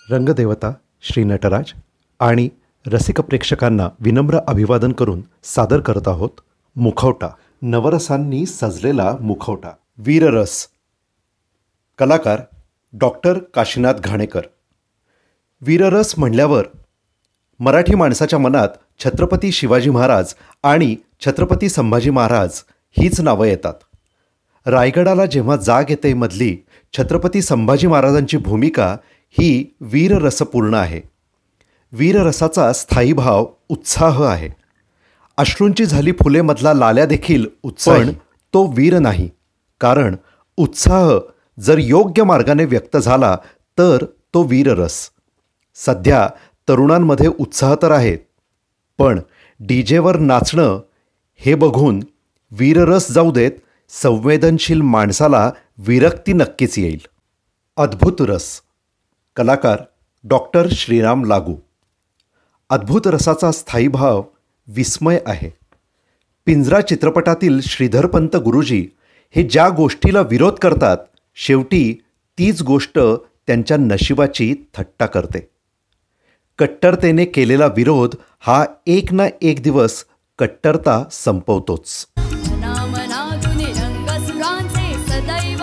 रंगदेवता श्री नटराज आणि रसिक प्रेक्षकांना विनम्र अभिवादन करून सादर करत आहोत मुखवटा. नवरसांनी सजलेला मुखवटा. वीररस. कलाकार डॉक्टर काशीनाथ घाणेकर. वीररस म्हणल्यावर मराठी माणसाच्या मनात छत्रपती शिवाजी महाराज आणि छत्रपती संभाजी महाराज हीच नावं येतात. रायगडाला जेव्हा जाग येते मधली छत्रपती संभाजी महाराजांची भूमिका ही वीररसपूर्ण आहे. वीररसाचा स्थायी भाव उत्साह आहे. अश्रूंची झाली फुलेमधला लाल्या देखील पण तो वीर नाही, कारण उत्साह जर योग्य मार्गाने व्यक्त झाला तर तो वीररस. सध्या तरुणांमध्ये उत्साह तर आहे, पण डीजेवर नाचणं हे बघून वीररस जाऊ देत, संवेदनशील माणसाला विरक्ती नक्कीच येईल. अद्भुत रस. कलाकार डॉक्टर श्रीराम लागू. अद्भुत रसाचा स्थायी भाव विस्मय आहे. पिंजरा चित्रपटातील श्रीधरपंत गुरुजी हे ज्या गोष्टीला विरोध करतात, शेवटी तीच गोष्ट त्यांच्या नशिबाची थट्टा करते. कट्टरतेने केलेला विरोध हा एक ना एक दिवस कट्टरता संपवतोच. मना मनातून रंग सुरांचे सदैव